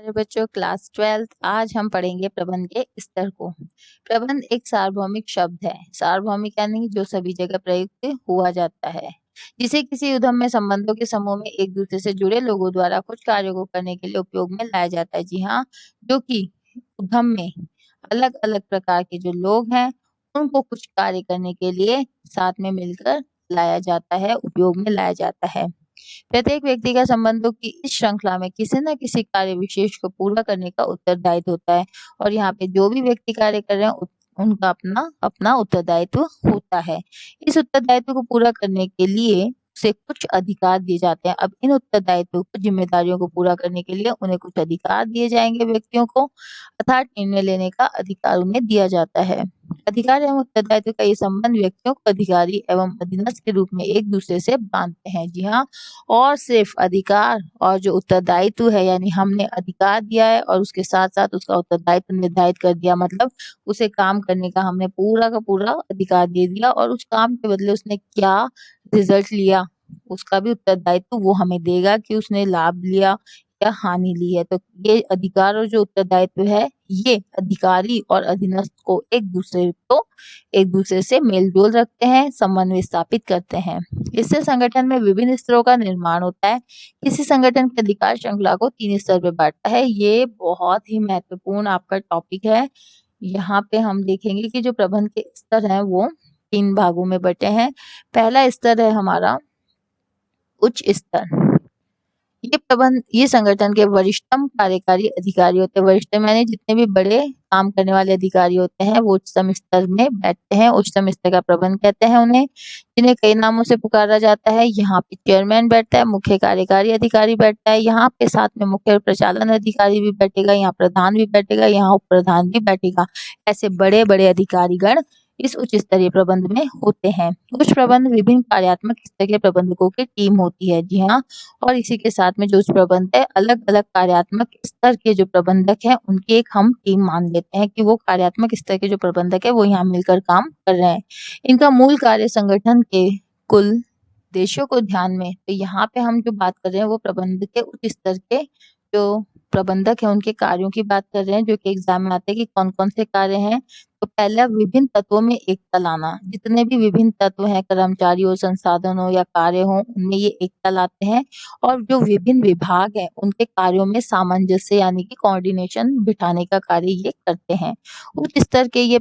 प्यारे बच्चों, क्लास 12 आज हम पढ़ेंगे प्रबंध के स्तर को। प्रबंध एक सार्वभौमिक शब्द है। सार्वभौमिक यानी जो सभी जगह प्रयुक्त हुआ जाता है, जिसे किसी उद्यम में संबंधों के समूह में एक दूसरे से जुड़े लोगों द्वारा कुछ कार्यों को करने के लिए उपयोग में लाया जाता है। जी हाँ, जो कि उद्यम में अलग अलग प्रकार के जो लोग हैं उनको कुछ कार्य करने के लिए साथ में मिलकर लाया जाता है, उपयोग में लाया जाता है। प्रत्येक व्यक्ति का संबंधों की इस श्रृंखला में किसी न किसी कार्य विशेष को पूरा करने का उत्तरदायित्व होता है और यहाँ पे जो भी व्यक्ति कार्य कर रहे हैं उनका अपना अपना उत्तरदायित्व होता है। इस उत्तरदायित्व को पूरा करने के लिए उसे कुछ अधिकार दिए जाते हैं। अब इन उत्तरदायित्वों को जिम्मेदारियों को पूरा करने के लिए उन्हें कुछ अधिकार दिए जाएंगे व्यक्तियों को, अर्थात निर्णय लेने का अधिकार उन्हें दिया जाता है। अधिकार एवं उत्तरदायित्व का ये संबंध व्यक्तियों को अधिकारी एवं अधीनस्थ के रूप में एक दूसरे से बांधते हैं। जी हाँ, और सिर्फ अधिकार और जो उत्तरदायित्व है, यानी हमने अधिकार दिया है और उसके साथ साथ उसका उत्तरदायित्व निर्धारित कर दिया, मतलब उसे काम करने का हमने पूरा का पूरा अधिकार दे दिया और उस काम के बदले उसने क्या रिजल्ट लिया उसका भी उत्तरदायित्व वो हमें देगा कि उसने लाभ लिया या हानि ली है। तो ये अधिकार और जो उत्तरदायित्व है, ये अधिकारी और अधीनस्थ को एक दूसरे से मेल जोल रखते हैं, समन्वय स्थापित करते हैं। इससे संगठन में विभिन्न स्तरों का निर्माण होता है। किसी संगठन की अधिकार श्रृंखला को 3 स्तर पे बांटता है। ये बहुत ही महत्वपूर्ण आपका टॉपिक है। यहाँ पे हम देखेंगे कि जो प्रबंध के स्तर हैं वो 3 भागों में बटे हैं। पहला स्तर है हमारा उच्च स्तर। ये संगठन के वरिष्ठतम कार्यकारी अधिकारी होते हैं। वरिष्ठतम यानी जितने भी बड़े काम करने वाले अधिकारी होते हैं वो उच्चतम स्तर में बैठते हैं। उच्चतम स्तर का प्रबंध कहते हैं उन्हें, जिन्हें कई नामों से पुकारा जाता है। यहाँ पे चेयरमैन बैठता है, मुख्य कार्यकारी अधिकारी बैठता है, यहाँ पे साथ में मुख्य प्रचालन अधिकारी भी बैठेगा, यहाँ प्रधान भी बैठेगा, यहाँ उप प्रधान भी बैठेगा। ऐसे बड़े बड़े अधिकारीगण इस उच्च स्तरीय प्रबंध में होते हैं। उच्च प्रबंध विभिन्न कार्यात्मक स्तर के प्रबंधकों की टीम होती है। जी हाँ, और इसी के साथ में जो उच्च प्रबंध है, अलग अलग कार्यात्मक स्तर के जो प्रबंधक हैं उनकी एक हम टीम मान लेते हैं कि वो कार्यात्मक स्तर के जो प्रबंधक है वो यहाँ मिलकर काम कर रहे हैं। इनका मूल कार्य संगठन के कुल उद्देश्यों को ध्यान में, तो यहाँ पे हम जो बात कर रहे हैं वो प्रबंध के उच्च स्तर के जो प्रबंधक है उनके कार्यों की बात कर रहे हैं, जो कि एग्जाम में आते हैं कि कौन कौन से कार्य हैं। तो पहला, विभिन्न तत्वों में एकता लाना। जितने भी विभिन्न तत्व हैं, कर्मचारी हो, संसाधन हो या कार्य हो, उनमें ये एकता लाते हैं। और जो विभिन्न विभाग हैं उनके कार्यों में सामंजस्य यानी कि कोऑर्डिनेशन बिठाने का कार्य ये करते हैं। उच्च स्तर के ये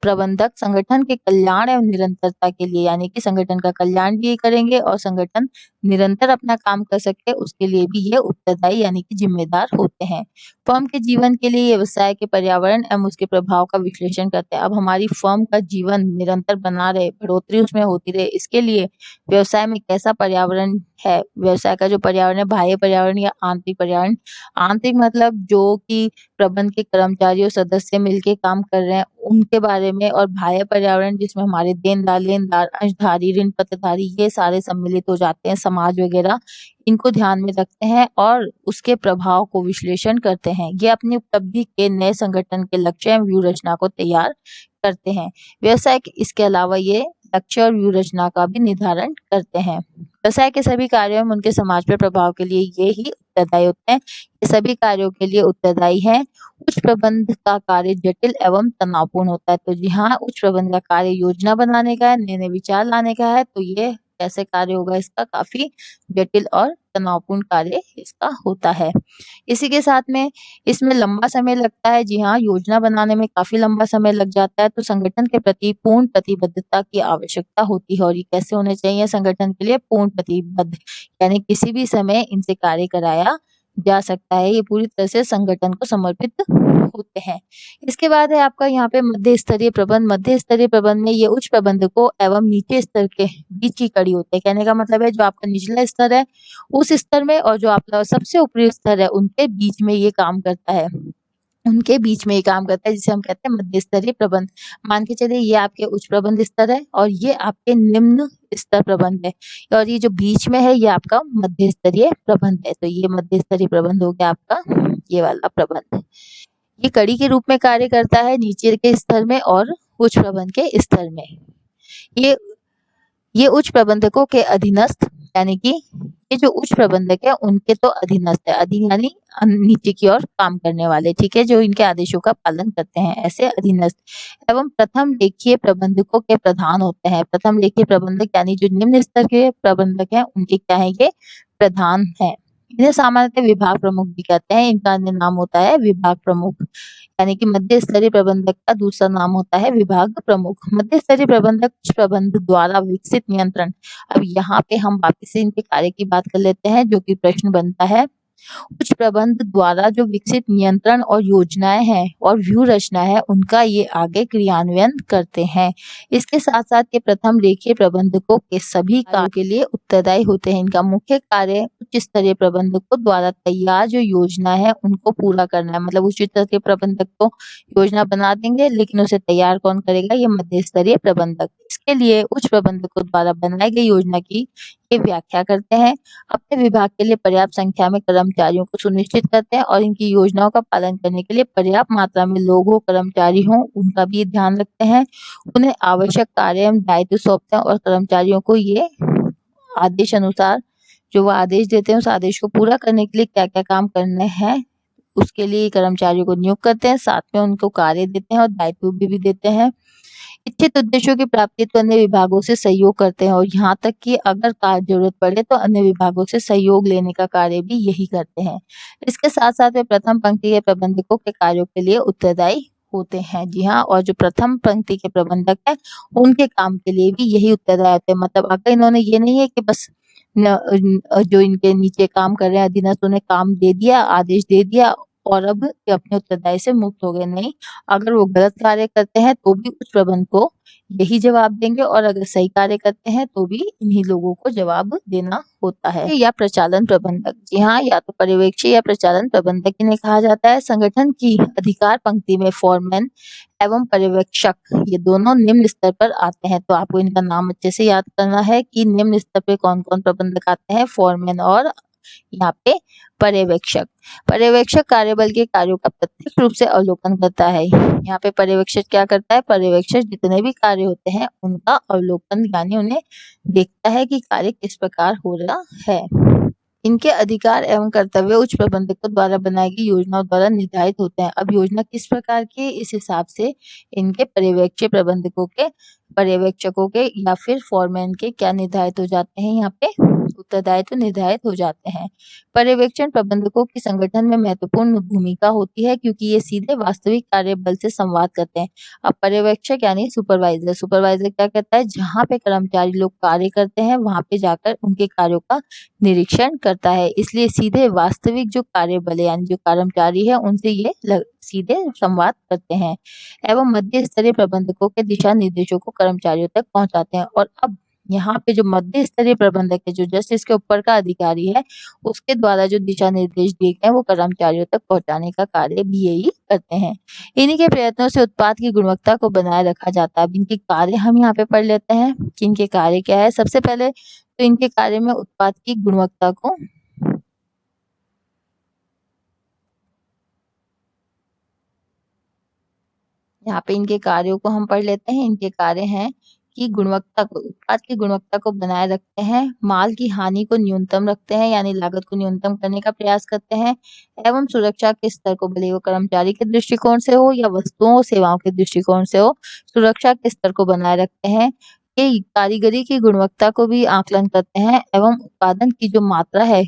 प्रबंधक संगठन के कल्याण एवं निरंतरता के लिए, यानी कि संगठन का कल्याण भी करेंगे और संगठन निरंतर अपना काम कर सके उसके लिए भी ये उत्तरदायी यानी कि जिम्मेदार होते हैं। फर्म के जीवन के लिए व्यवसाय के पर्यावरण एवं उसके प्रभाव का विश्लेषण करते हैं। अब हमारी फर्म का जीवन निरंतर बना रहे, बढ़ोतरी उसमें होती रहे, इसके लिए व्यवसाय में कैसा पर्यावरण है, व्यवसाय का जो पर्यावरण है, बाह्य पर्यावरण या आंतरिक पर्यावरण। आंतरिक मतलब जो कि प्रबंध के कर्मचारी और सदस्य मिलके काम कर रहे हैं उनके बारे में, और बाह्य पर्यावरण जिसमें हमारे देनदार, लेनदार, अंशधारी, ऋण पत्रधारी ये सारे सम्मिलित हो जाते हैं, समाज वगैरह, इनको ध्यान में रखते हैं और उसके प्रभाव को विश्लेषण करते हैं। ये अपनी उपलब्धि के नए संगठन के लक्ष्य एवं व्यूह रचना को तैयार करते हैं। व्यवसाय के इसके अलावा ये लक्ष्य और व्यूह रचना का भी निर्धारण करते हैं। व्यवसाय के सभी कार्यों में उनके समाज पर प्रभाव के लिए ये ही उत्तरदायी होते हैं। ये सभी कार्यों के लिए उत्तरदायी हैं। उच्च प्रबंध का कार्य जटिल एवं तनावपूर्ण होता है। तो जी हाँ, उच्च प्रबंध का कार्य योजना बनाने का है, नए नए विचार लाने का है। तो ये कैसे कार्य होगा, इसका काफी जटिल और तनावपूर्ण कार्य इसका होता है। इसी के साथ में इसमें लंबा समय लगता है। जी हाँ, योजना बनाने में काफी लंबा समय लग जाता है। तो संगठन के प्रति पूर्ण प्रतिबद्धता की आवश्यकता होती है। और ये कैसे होने चाहिए, संगठन के लिए पूर्ण प्रतिबद्ध, यानी किसी भी समय इनसे कार्य कराया जा सकता है। ये पूरी तरह से संगठन को समर्पित होते हैं। इसके बाद है आपका यहाँ पे मध्य स्तरीय प्रबंध। मध्य स्तरीय प्रबंध में ये उच्च प्रबंधकों एवं नीचे स्तर के बीच की कड़ी होते हैं। कहने का मतलब है जो आपका निचला स्तर है उस स्तर में और जो आपका सबसे ऊपरी स्तर है उनके बीच में ये काम करता है। उनके बीच में ये काम करता है जिसे हम कहते हैं मध्य स्तरीय प्रबंध। मान के चलिए ये आपके उच्च प्रबंध स्तर है और ये आपके निम्न स्तर प्रबंध है, और ये जो बीच में है ये आपका मध्य स्तरीय प्रबंध है। तो ये मध्य स्तरीय प्रबंध हो गया आपका ये वाला प्रबंध। ये कड़ी के रूप में कार्य करता है नीचे के स्तर में और उच्च प्रबंध के स्तर में। ये ये उच्च प्रबंधकों के अधीनस्थ, यानी कि ये जो उच्च प्रबंधक है उनके तो अधीनस्थ है, अधीन यानी नीचे की ओर काम करने वाले, ठीक है, जो इनके आदेशों का पालन करते हैं, ऐसे अधीनस्थ एवं प्रथम लेखीय प्रबंधकों के प्रधान होते हैं। प्रथम लेखीय प्रबंधक यानी जो निम्न स्तर के प्रबंधक हैं उनके क्या है, ये प्रधान है। इन्हें सामान्यतः विभाग प्रमुख भी कहते हैं। इनका अन्य नाम होता है विभाग प्रमुख, यानी कि मध्य स्तरीय प्रबंधक का दूसरा नाम होता है विभाग प्रमुख। मध्य स्तरीय प्रबंधक उच्च प्रबंधक द्वारा विकसित नियंत्रण। अब यहाँ पे हम वापस से इनके कार्य की बात कर लेते हैं, जो कि प्रश्न बनता है। उच्च प्रबंध द्वारा जो विकसित नियंत्रण और योजनाएं हैं और व्यूह रचना है उनका ये आगे क्रियान्वयन करते हैं। इसके साथ साथ ये प्रथम रेखीय प्रबंधकों के सभी कार्यों के लिए उत्तरदायी होते हैं। इनका मुख्य कार्य उच्च स्तरीय प्रबंधकों द्वारा तैयार जो योजना है उनको पूरा करना है। मतलब उच्च स्तरीय प्रबंधक तो योजना बना देंगे, लेकिन उसे तैयार कौन करेगा, ये मध्य स्तरीय प्रबंधक। इसके लिए उच्च प्रबंधकों द्वारा बनाई गई योजना की ये व्याख्या करते हैं, अपने विभाग के लिए पर्याप्त संख्या में कर्मचारियों को सुनिश्चित करते हैं और इनकी योजनाओं का पालन करने के लिए पर्याप्त मात्रा में लोग हो, कर्मचारी हों, उनका भी ध्यान रखते हैं। उन्हें आवश्यक कार्य एवं दायित्व सौंपते हैं और कर्मचारियों को ये आदेश अनुसार जो वो आदेश देते हैं उस आदेश को पूरा करने के लिए क्या क्या काम करने हैं उसके लिए कर्मचारियों को नियुक्त करते हैं। साथ में उनको कार्य देते हैं और दायित्व भी देते हैं। इच्छित उद्देश्यों की प्राप्ति तो अन्य विभागों से सहयोग करते हैं और यहाँ तक कि अगर कार्य जरूरत पड़े तो अन्य विभागों से सहयोग लेने का कार्य भी यही करते हैं। इसके साथ साथ वे प्रथम पंक्ति के प्रबंधकों के कार्यों के लिए उत्तरदायी होते हैं। जी हाँ, और जो प्रथम पंक्ति के प्रबंधक है उनके काम के लिए भी यही उत्तरदायी होते हैं। मतलब अगर इन्होंने ये नहीं है कि बस जो इनके नीचे काम कर रहे हैं अधीनस्थ उन्हें काम दे दिया, आदेश दे दिया और अब ये अपने उत्तरदायी से मुक्त हो गए, नहीं, अगर वो गलत कार्य करते हैं तो भी उच्च प्रबंधक को यही जवाब देंगे और अगर सही कार्य करते हैं तो भी इन्हीं लोगों को जवाब देना होता है। या प्रचालन प्रबंधक, जी हाँ, या तो पर्यवेक्षी या प्रचालन प्रबंधक इन्हें कहा जाता है। संगठन की अधिकार पंक्ति में फोरमैन एवं पर्यवेक्षक ये दोनों निम्न स्तर पर आते हैं। तो आपको इनका नाम अच्छे से याद करना है कि निम्न स्तर पे कौन कौन प्रबंधक आते हैं, फोरमैन और यहाँ पे पर्यवेक्षक। पर्यवेक्षक कार्यबल के कार्यों का प्रत्यक्ष रूप से अवलोकन करता है। यहाँ पे पर्यवेक्षक क्या करता है, पर्यवेक्षक जितने भी कार्य होते हैं उनका अवलोकन यानी उन्हें देखता है कि कार्य किस प्रकार हो रहा है। इनके अधिकार एवं कर्तव्य उच्च प्रबंधकों द्वारा बनाई गई योजनाओं द्वारा निर्धारित होते हैं। अब योजना किस प्रकार की है, इस हिसाब से इनके पर्यवेक्षकों के या फिर फोरमैन के क्या निर्धारित हो जाते हैं, यहाँ पे उत्तरदायित्व निर्धारित हो जाते हैं। पर्यवेक्षण प्रबंधकों की संगठन में महत्वपूर्ण भूमिका होती है क्योंकि ये सीधे वास्तविक कार्यबल से संवाद करते हैं। अब पर्यवेक्षक यानी सुपरवाइजर, सुपरवाइजर क्या करता है, जहाँ पे कर्मचारी लोग कार्य करते हैं वहां पे जाकर उनके कार्यों का निरीक्षण करता है। इसलिए सीधे वास्तविक जो कार्यबल यानी जो कर्मचारी है उनसे ये सीधे संवाद करते हैं एवं मध्य स्तरीय प्रबंधकों के दिशा निर्देशों को कर्मचारियों तक पहुंचाते हैं। और अब यहाँ पे जो मध्य स्तरीय प्रबंधक है, जो जस्ट इसके ऊपर का अधिकारी है, उसके द्वारा जो दिशा निर्देश दिए गए हैं वो कर्मचारियों तक पहुंचाने का कार्य भी यही करते हैं। इन्हीं के प्रयत्नों से उत्पाद की गुणवत्ता को बनाए रखा जाता है। अब इनके कार्य हम यहाँ पे पढ़ लेते हैं कि इनके कार्य क्या है। सबसे पहले तो इनके कार्य में उत्पाद की गुणवत्ता को यहाँ पे इनके कार्यों को हम पढ़ लेते हैं। इनके कार्य हैं कि गुणवत्ता को, उत्पाद की गुणवत्ता को बनाए रखते हैं, माल की हानि को न्यूनतम रखते हैं यानी लागत को न्यूनतम करने का प्रयास करते हैं एवं सुरक्षा के स्तर को, भले वो कर्मचारी के दृष्टिकोण से हो या वस्तुओं और सेवाओं के दृष्टिकोण से हो, सुरक्षा के स्तर को बनाए रखते हैं। ये कारीगरी की गुणवत्ता को भी आकलन करते हैं एवं उत्पादन की जो मात्रा है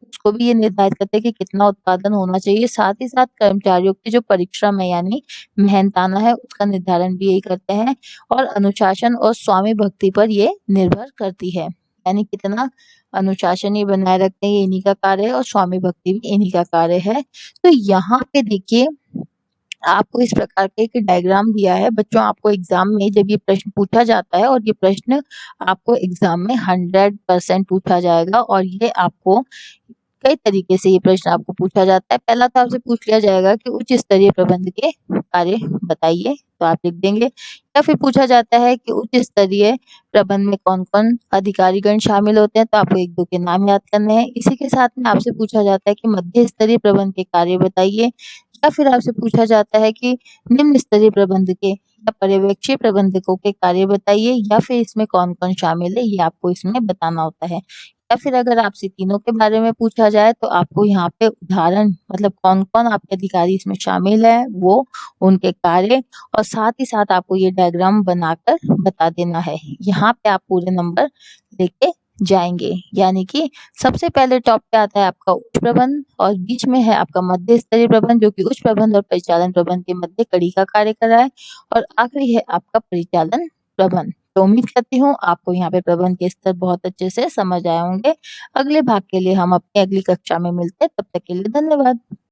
उसको भी ये निर्धारित करते हैं कि कितना उत्पादन होना चाहिए। साथ ही साथ कर्मचारियों की जो परिश्रम है यानी मेहनताना है उसका निर्धारण भी यही करते हैं और अनुशासन और स्वामी भक्ति पर ये निर्भर करती है। यानी कितना अनुशासन ये बनाए रखते हैं ये इन्हीं का कार्य है और स्वामी भक्ति भी इन्हीं का कार्य है। तो यहाँ पे देखिए आपको इस प्रकार का एक डायग्राम दिया है। बच्चों आपको एग्जाम में जब ये प्रश्न पूछा जाता है और ये प्रश्न आपको एग्जाम में 100% पूछा जाएगा और ये आपको कई तरीके से ये प्रश्न आपको पूछा जाता है। पहला तो आपसे पूछ लिया जाएगा कि उच्च स्तरीय प्रबंध के कार्य बताइए, तो आप लिख देंगे। या फिर पूछा जाता है कि उच्च स्तरीय प्रबंध में कौन कौन अधिकारीगण शामिल होते हैं, तो आपको एक दो के नाम याद करने हैं। इसी के साथ में आपसे पूछा जाता है कि मध्य स्तरीय प्रबंध के कार्य बताइए, या फिर आपसे पूछा जाता है कि निम्न स्तरीय प्रबंध के या पर्यवेक्षी प्रबंधकों के कार्य बताइए, या फिर इसमें कौन-कौन शामिल है ये आपको इसमें बताना होता है। या फिर अगर आपसे तीनों के बारे में पूछा जाए तो आपको यहाँ पे उदाहरण मतलब कौन-कौन आपके अधिकारी इसमें शामिल है वो, उनके कार्य और साथ ही साथ आपको ये डायग्राम बनाकर बता देना है। यहाँ पे आप पूरे नंबर लेके जाएँगे। यानी कि सबसे पहले टॉप पे आता है आपका उच्च प्रबंध और बीच में है आपका मध्य स्तरीय प्रबंध, जो कि उच्च प्रबंध और परिचालन प्रबंध के मध्य कड़ी का कार्य कर रहा है, और आखिरी है आपका परिचालन प्रबंध। तो उम्मीद करती हूँ आपको यहाँ पे प्रबंध के स्तर बहुत अच्छे से समझ आए होंगे। अगले भाग के लिए हम अपनी अगली कक्षा में मिलते हैं, तब तक के लिए धन्यवाद।